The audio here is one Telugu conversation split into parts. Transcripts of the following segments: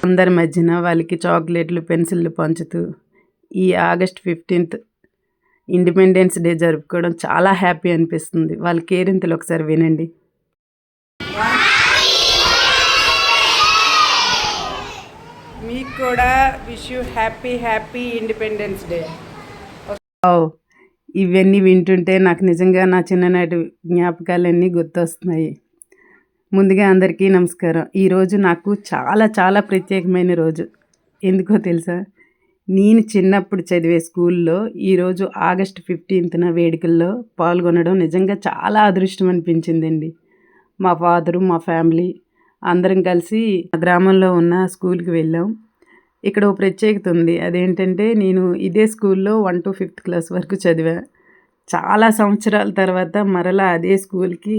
అందరి మధ్యన వాళ్ళకి చాక్లెట్లు పెన్సిళ్ళు పంచుతూ ఈ ఆగస్ట్ 15th ఇండిపెండెన్స్ డే జరుపుకోవడం చాలా హ్యాపీ అనిపిస్తుంది. వాళ్ళ కేరింతలు ఒకసారి వినండి. మీకు కూడా wish you happy independence day. ఇవన్నీ వింటుంటే నాకు నిజంగా నా చిన్ననాటి జ్ఞాపకాలన్నీ గుర్తొస్తున్నాయి. ముందుగా అందరికీ నమస్కారం. ఈరోజు నాకు చాలా చాలా ప్రత్యేకమైన రోజు. ఎందుకో తెలుసా? నేను చిన్నప్పుడు చదివే స్కూల్లో ఈరోజు ఆగస్ట్ 15న వేడుకల్లో పాల్గొనడం నిజంగా చాలా అదృష్టం అనిపించిందండి. మా ఫాదరు, మా ఫ్యామిలీ అందరం కలిసి గ్రామంలో ఉన్న స్కూల్కి వెళ్ళాం. ఇక్కడ ఒక ప్రత్యేకత ఉంది. అదేంటంటే నేను ఇదే స్కూల్లో 1 to 5th క్లాస్ వరకు చదివా. చాలా సంవత్సరాల తర్వాత మరలా అదే స్కూల్కి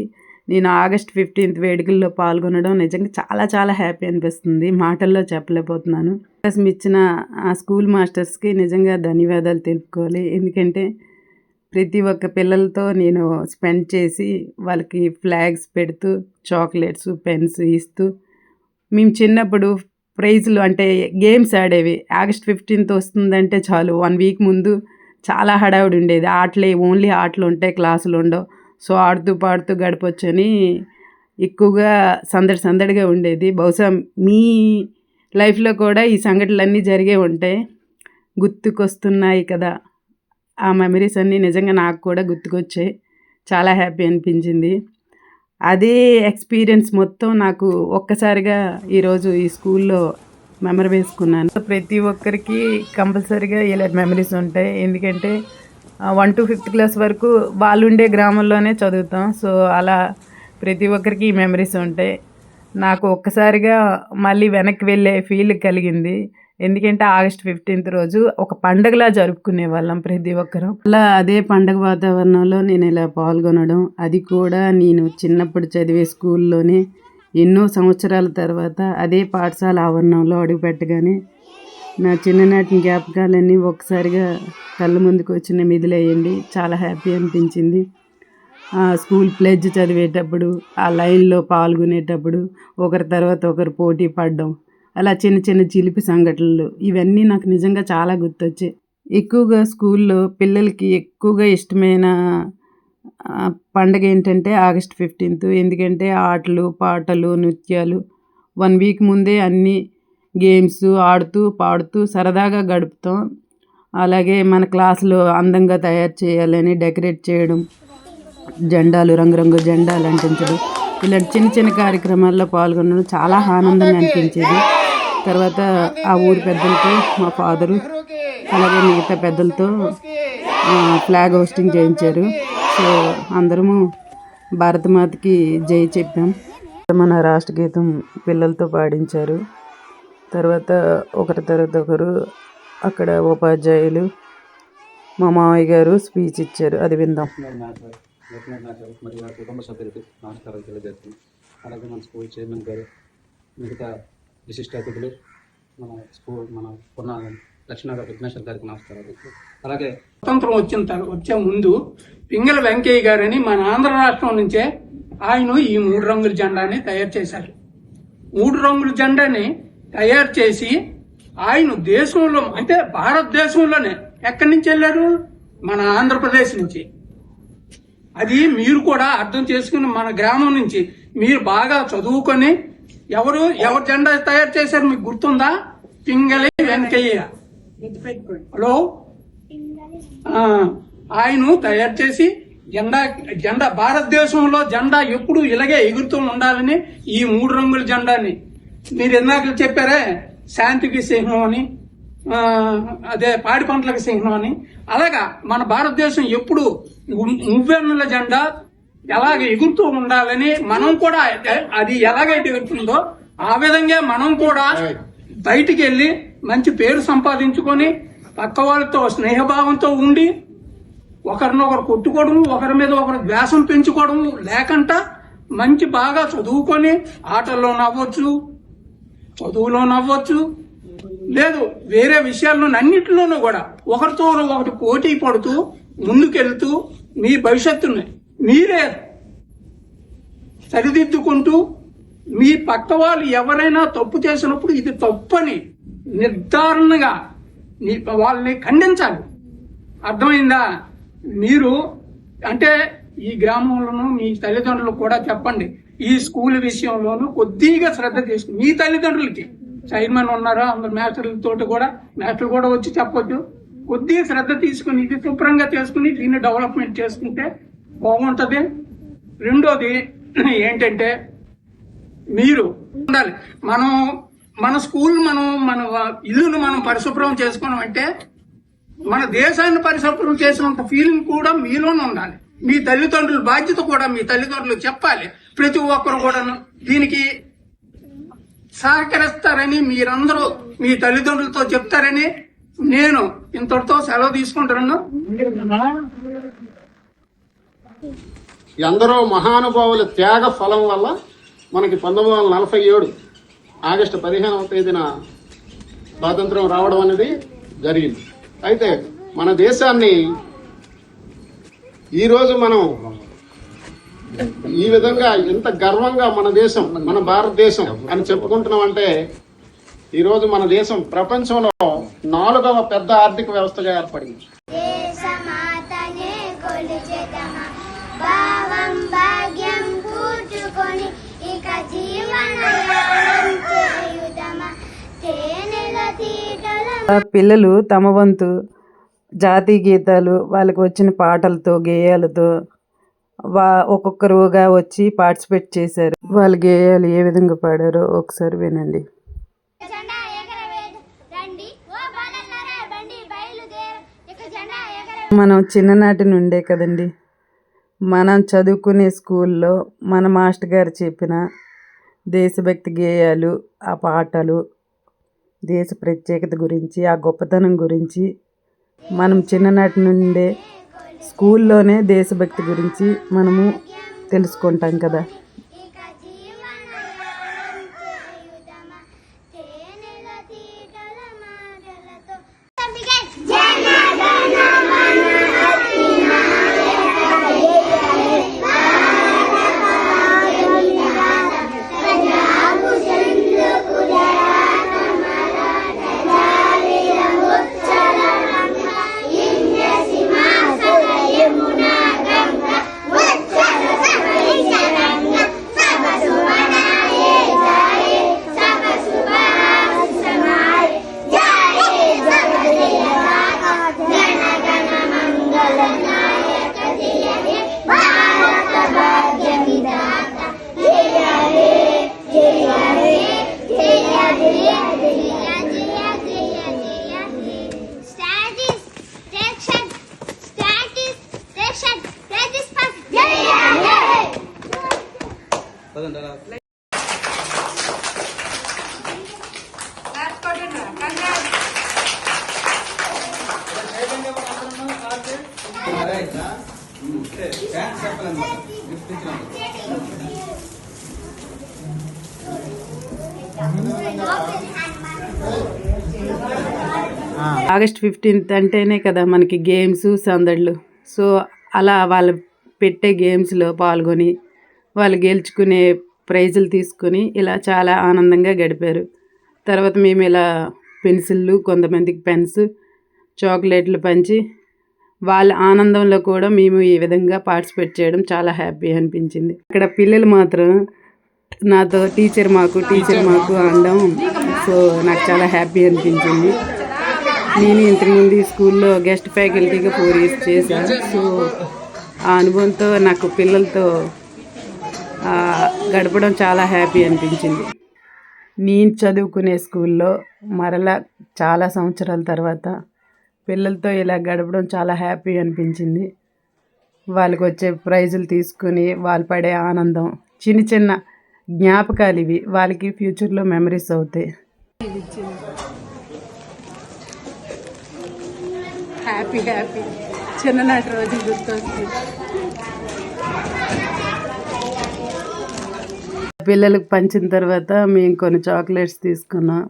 నేను ఆగస్ట్ 15th వేడుకల్లో పాల్గొనడం నిజంగా చాలా చాలా హ్యాపీ అనిపిస్తుంది. మాటల్లో చెప్పలేకపోతున్నాను. అవకాశం ఇచ్చిన ఆ స్కూల్ మాస్టర్స్కి నిజంగా ధన్యవాదాలు తెలుపుకోవాలి. ఎందుకంటే ప్రతి ఒక్క పిల్లలతో నేను స్పెండ్ చేసి వాళ్ళకి ఫ్లాగ్స్ పెడుతూ చాక్లెట్స్ పెన్స్ ఇస్తూ మేము చిన్నప్పుడు ప్రైజ్లు అంటే గేమ్స్ ఆడేవి. ఆగస్ట్ 15th వస్తుందంటే చాలు 1 వీక్ ముందు చాలా హడావుడి ఉండేది. ఓన్లీ ఆటలు ఉంటాయి, క్లాసులు ఉండవు. సో ఆడుతూ పాడుతూ గడపొచ్చని ఎక్కువగా సందడిగా ఉండేది. బహుశా మీ లైఫ్లో కూడా ఈ సంఘటనలన్నీ జరిగే ఉంటాయి. గుర్తుకొస్తున్నాయి కదా, ఆ మెమరీస్ అన్నీ నిజంగా నాకు కూడా గుర్తుకొచ్చాయి. చాలా హ్యాపీ అనిపించింది. అదే ఎక్స్పీరియన్స్ మొత్తం నాకు ఒక్కసారిగా ఈరోజు ఈ స్కూల్లో మెమరీ వేసుకున్నాను. ప్రతి ఒక్కరికి కంపల్సరీగా ఇలాంటి మెమరీస్ ఉంటాయి. ఎందుకంటే 1 to 5th క్లాస్ వరకు వాళ్ళు ఉండే గ్రామంలోనే చదువుతాం. సో అలా ప్రతి ఒక్కరికి ఈ మెమరీస్ ఉంటాయి. నాకు ఒక్కసారిగా మళ్ళీ వెనక్కి వెళ్ళే ఫీల్ కలిగింది. ఎందుకంటే ఆగస్ట్ 15th రోజు ఒక పండగలా జరుపుకునే వాళ్ళం ప్రతి ఒక్కరం. అలా అదే పండగ వాతావరణంలో నేను ఇలా పాల్గొనడం, అది కూడా నేను చిన్నప్పుడు చదివే స్కూల్లోనే ఎన్నో సంవత్సరాల తర్వాత అదే పాఠశాల ఆవరణంలో అడుగుపెట్టగానే నా చిన్ననాటి జ్ఞాపకాలన్నీ ఒకసారిగా కళ్ళ ముందుకు వచ్చిన మిదిలేయండి. చాలా హ్యాపీ అనిపించింది. స్కూల్ ప్లెడ్జ్ చదివేటప్పుడు ఆ లైన్లో పాల్గొనేటప్పుడు ఒకరి తర్వాత ఒకరు పోటీ పడడం, అలా చిన్న చిలిపి సంఘటనలు ఇవన్నీ నాకు నిజంగా చాలా గుర్తొచ్చాయి. ఎక్కువగా స్కూల్లో పిల్లలకి ఎక్కువగా ఇష్టమైన పండగ ఏంటంటే ఆగస్ట్ 15th. ఎందుకంటే ఆటలు పాటలు నృత్యాలు 1 వీక్ ముందే అన్నీ గేమ్స్ ఆడుతూ పాడుతూ సరదాగా గడుపుతాం. అలాగే మన క్లాసులో అందంగా తయారు చేయాలని డెకరేట్ చేయడం, జెండాలు రంగురంగు జెండాలు అంటించడం, ఇలాంటి చిన్న కార్యక్రమాల్లో పాల్గొనడం చాలా ఆనందంగా అనిపించేది. తర్వాత ఆ ఊరి పెద్దలతో మా ఫాదరు అలాగే మిగతా పెద్దలతో ఫ్లాగ్ హోస్టింగ్ చేయించారు. సో అందరము భారతమాతకి జై చెప్పాం. మన రాష్ట్ర గీతం పిల్లలతో పాడించారు. తర్వాత ఒకరి తర్వాత ఒకరు అక్కడ ఉపాధ్యాయులు మా మామయ్య గారు స్పీచ్ ఇచ్చారు. అది విందాం. మరియు నా కుటుంబ సభ్యులకు నమస్కారాలు తెలియజేస్తున్నాం. అలాగే మన స్కూల్ చైర్మన్ గారు, మిగతా విశిష్ట అతిథులు, మన పొన్న లక్ష్మీనారాయణ విఘ్నేశ్వర్ గారికి నమస్కారాలు. అలాగే స్వతంత్రం వచ్చే ముందు పింగళ వెంకయ్య గారని మన ఆంధ్ర రాష్ట్రం నుంచే ఆయన ఈ 3 రంగుల జెండాని తయారు చేశారు. 3 రంగుల జెండాని తయారు చేసి ఆయన దేశంలో అంటే భారతదేశంలోనే ఎక్కడి నుంచి వెళ్ళారు? మన ఆంధ్రప్రదేశ్ నుంచి. అది మీరు కూడా అర్థం చేసుకుని మన గ్రామం నుంచి మీరు బాగా చదువుకొని ఎవరు జెండా తయారు చేశారు మీకు గుర్తుందా? పింగళి వెంకయ్య. హలో, ఆయన తయారు చేసి జెండా భారతదేశంలో జెండా ఎప్పుడు ఇలాగే ఎగురుతూ ఉండాలని ఈ 3 రంగుల జెండాని మీరు ఇందాక చెప్పారే, శాంతికి చిహ్నం అని, అదే పాడి పంటలకు చిహ్నం అని, అలాగా మన భారతదేశం ఎప్పుడు మువ్వెన్నుల జెండా ఎలాగ ఎగురుతూ ఉండాలని మనం కూడా అది ఎలాగైతే ఎగురుతుందో ఆ విధంగా మనం కూడా బయటికి వెళ్లి మంచి పేరు సంపాదించుకొని పక్క వాళ్ళతో స్నేహభావంతో ఉండి ఒకరినొకరు కొట్టుకోవడం, ఒకరి మీద ఒకరు ద్వేషం పెంచుకోవడం లేకుండా మంచి బాగా చదువుకొని ఆటల్లో నవ్వచ్చు, చదువులో నవ్వచ్చు, లేదు వేరే విషయాల్లో అన్నింటిలోనూ కూడా ఒకరితో ఒకటి పోటీ పడుతూ ముందుకెళ్తూ మీ భవిష్యత్తుని మీరే సరిదిద్దుకుంటూ మీ పక్క వాళ్ళు ఎవరైనా తప్పు చేసినప్పుడు ఇది తప్పని నిర్ధారణగా వాళ్ళని ఖండించాలి. అర్థమైందా? మీరు అంటే ఈ గ్రామంలోనూ మీ తల్లిదండ్రులకు కూడా చెప్పండి, ఈ స్కూల్ విషయంలోనూ కొద్దిగా శ్రద్ధ తీసుకుని మీ తల్లిదండ్రులకి చైర్మన్ ఉన్నారా అందరు మాస్టర్లతో కూడా మాస్టర్లు కూడా వచ్చి చెప్పొచ్చు, కొద్దిగా శ్రద్ధ తీసుకుని ఇది శుభ్రంగా చేసుకుని దీన్ని డెవలప్మెంట్ చేసుకుంటే బాగుంటది. రెండోది ఏంటంటే మీరు ఉండాలి, మన స్కూల్ మన ఇల్లును మనం పరిశుభ్రం చేసుకున్నాం అంటే మన దేశాన్ని పరిశుభ్రం చేసినంత ఫీలింగ్ కూడా మీలోనే ఉండాలి. మీ తల్లిదండ్రుల బాధ్యత కూడా మీ తల్లిదండ్రులు చెప్పాలి. ప్రతి ఒక్కరు కూడా దీనికి సహకరిస్తారని మీరందరూ మీ తల్లిదండ్రులతో చెప్తారని నేను ఇంతటితో సెలవు తీసుకుంటున్నాను. ఎందరో మహానుభావుల త్యాగ ఫలం వల్ల మనకి 1947 ఆగస్టు 15వ తేదీన స్వాతంత్రం రావడం అనేది జరిగింది. అయితే మన దేశాన్ని ఈరోజు మనం ఈ విధంగా ఎంత గర్వంగా మన దేశం, మన భారతదేశం అని చెప్పుకుంటున్నామంటే ఈరోజు మన దేశం ప్రపంచంలో 4వ పెద్ద ఆర్థిక వ్యవస్థగా ఏర్పడింది. పిల్లలు తమ వంతు జాతీయ గీతాలు వాళ్ళకి వచ్చిన పాటలతో గేయాలతో ఒక్కొక్కరుగా వచ్చి పార్టిసిపేట్ చేశారు. వాళ్ళ గేయాలు ఏ విధంగా పాడారో ఒకసారి వినండి. మనం చిన్ననాటి నుండే కదండి మనం చదువుకునే స్కూల్లో మన మాస్టర్ గారు చెప్పిన దేశభక్తి గేయాలు, ఆ పాటలు, దేశ ప్రత్యేకత గురించి, ఆ గొప్పతనం గురించి మనం చిన్ననాటి నుండే స్కూల్లోనే దేశభక్తి గురించి మనము తెలుసుకుంటాం కదా. ఆగస్ట్ 15th అంటేనే కదా మనకి గేమ్స్ సందడులు. సో అలా వాళ్ళు పెట్టే గేమ్స్లో పాల్గొని వాళ్ళు గెలుచుకునే ప్రైజులు తీసుకొని ఇలా చాలా ఆనందంగా గడిపారు. తర్వాత మేము ఇలా పెన్సిళ్ళు, కొంతమందికి పెన్స్, చాక్లెట్లు పంచి వాళ్ళ ఆనందంలో కూడా మేము ఈ విధంగా పార్టిసిపేట్ చేయడం చాలా హ్యాపీ అనిపించింది. ఇక్కడ పిల్లలు మాత్రం నాతో టీచర్ మాకు అనడం సో నాకు చాలా హ్యాపీ అనిపించింది. నేను ఇంతకుముందు ఈ స్కూల్లో గెస్ట్ ఫ్యాకల్టీగా 4 years చేశాను. సో ఆ అనుభవంతో నాకు పిల్లలతో గడపడం చాలా హ్యాపీ అనిపించింది. నేను చదువుకునే స్కూల్లో మరలా చాలా సంవత్సరాల తర్వాత పిల్లలతో ఇలా గడపడం చాలా హ్యాపీ అనిపించింది. వాళ్ళకి వచ్చే ప్రైజులు తీసుకుని వాళ్ళు పడే ఆనందం, చిన్న చిన్న జ్ఞాపకాలు ఇవి వాళ్ళకి ఫ్యూచర్లో మెమరీస్ అవుతాయి. హ్యాపీ చిన్ననాటి రోజు గుర్తొస్తుంది. పిల్లలకు పంచిన తర్వాత మేము కొన్ని చాక్లెట్స్ తీసుకున్నాం.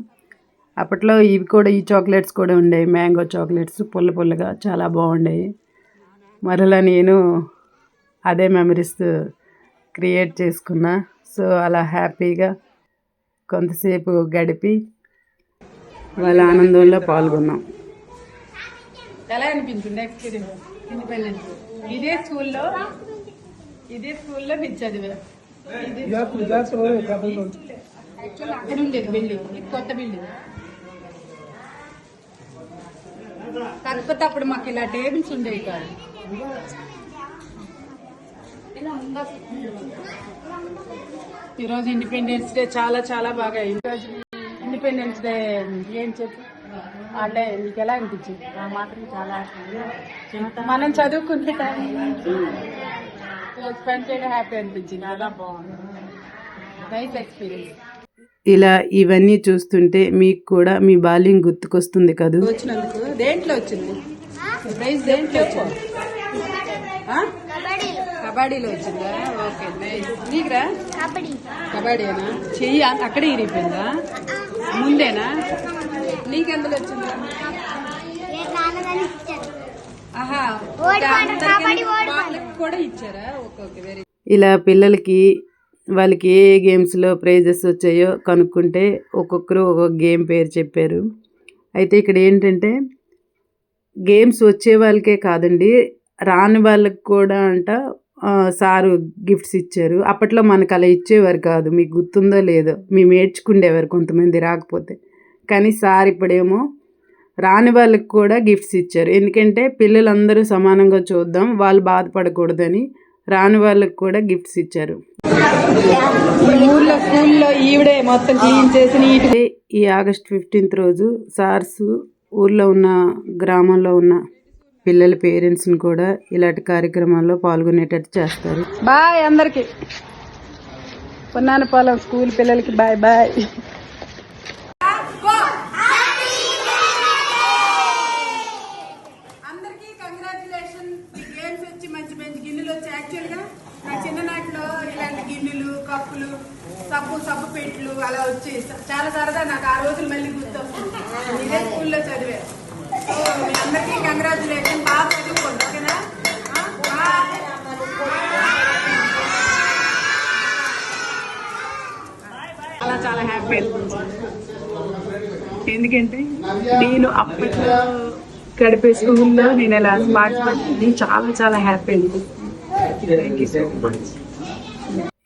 అప్పట్లో ఈ చాక్లెట్స్ కూడా ఉండేవి, మ్యాంగో చాక్లెట్స్, పుల్లగా చాలా బాగుండేవి. మరలా నేను అదే మెమరీస్ క్రియేట్ చేసుకున్నా. సో అలా హ్యాపీగా కొంతసేపు గడిపి వాళ్ళ ఆనందంలో పాల్గొన్నాం. ఎలా అనిపించింది ఎక్స్పీరియన్స్ ఇండిపెండెన్స్? ఇదే స్కూల్లో మీరు చదివా? యాక్చువల్ అక్కడ ఉండేది బిల్డింగ్, ఇది కొత్త బిల్డింగ్. కాకపోతే అప్పుడు మాకు ఇలా టేబుల్స్ ఉండేవి కాదు. ఈరోజు ఇండిపెండెన్స్ డే చాలా చాలా బాగా అయింది. ఈరోజు ఇండిపెండెన్స్ డే ఏం చెప్పు అంటే నీకు ఎలా అనిపించింది? మాత్రం చాలా మనం చదువుకునే టైం స్పెండ్ చేయడం హ్యాపీ అనిపించింది. చాలా బాగుంది, నైస్ ఎక్స్పీరియన్స్. ఇలా ఇవన్నీ చూస్తుంటే మీకు కూడా మీ బాల్యం గుర్తుకొస్తుంది కదూ. వచ్చినందుకు దేంట్లో వచ్చింది ప్రైజ్? దేంట్లో వచ్చింది? కబడ్డీలో వచ్చిందా? Okay, nice. నీకురా? కబడ్డీనా? చెయ్యి అక్కడే ఇరిగిపోయిందా? ముందేనా? నీకెందులో వచ్చిందా? ఆహా, వాళ్ళకి కూడా ఇచ్చారా? Okay okay, very. ఇలా పిల్లలకి వాళ్ళకి ఏ గేమ్స్లో ప్రైజెస్ వచ్చాయో కనుక్కుంటే ఒక్కొక్కరు ఒక్కొక్క గేమ్ పేరు చెప్పారు. అయితే ఇక్కడ ఏంటంటే గేమ్స్ వచ్చే వాళ్ళకే కాదండి, రాని వాళ్ళకి కూడా సారు గిఫ్ట్స్ ఇచ్చారు. అప్పట్లో మనకు అలా ఇచ్చేవారు కాదు, మీకు గుర్తుందో లేదో. మేము ఏడ్చుకుండేవారు కొంతమంది రాకపోతే. కానీ సార్ ఇప్పుడేమో రాని వాళ్ళకి కూడా గిఫ్ట్స్ ఇచ్చారు. ఎందుకంటే పిల్లలందరూ సమానంగా చూద్దాం, వాళ్ళు బాధపడకూడదని రాని వాళ్ళకి కూడా గిఫ్ట్స్ ఇచ్చారు. ఊర్లో స్కూల్లో ఈవిడే మొత్తం క్లీన్ చేసి ఈ ఆగస్ట్ 15th రోజు సార్స్ ఊర్లో ఉన్న గ్రామంలో ఉన్న పిల్లల పేరెంట్స్ని కూడా ఇలాంటి కార్యక్రమాల్లో పాల్గొనేటట్టు చేస్తారు. బాయ్ అందరికి. పొన్నానపాలెం స్కూల్ పిల్లలకి బాయ్ బాయ్. అందరికీ కంగ్రాచులేషన్. ఈ గేమ్స్ వచ్చి మంచి మంచి గిన్నెలు వచ్చి యాక్చువల్గా నా చిన్ననాటిలో ఇలాంటి గిన్నెలు, కప్పులు, సబ్బు పెట్లు అలా వచ్చి చాలా సరదా. నాకు ఆ రోజులు మళ్ళీ గుర్తొస్తుంది. ఇదే స్కూల్లో చదివే. సో మీ అందరికీ కంగ్రాచులేషన్. బాగా చదువుకోండి, ఓకేనా? చాలా చాలా హ్యాపీ అనిపించింది. ఎందుకంటే నేను అప్పట్లో గడిపే స్కూల్లో నేను ఇలా పార్టిసిపేట్ చాలా చాలా హ్యాపీ అనిపిస్తుంది.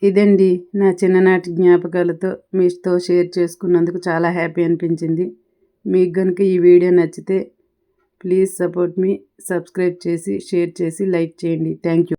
ఇదండి నా చిన్ననాటి జ్ఞాపకాలతో మీతో షేర్ చేసుకున్నందుకు చాలా హ్యాపీ అనిపించింది. మీకు కనుక ఈ వీడియో నచ్చితే ప్లీజ్ సపోర్ట్ మీ, సబ్స్క్రైబ్ చేసి షేర్ చేసి లైక్ చేయండి. Thank you.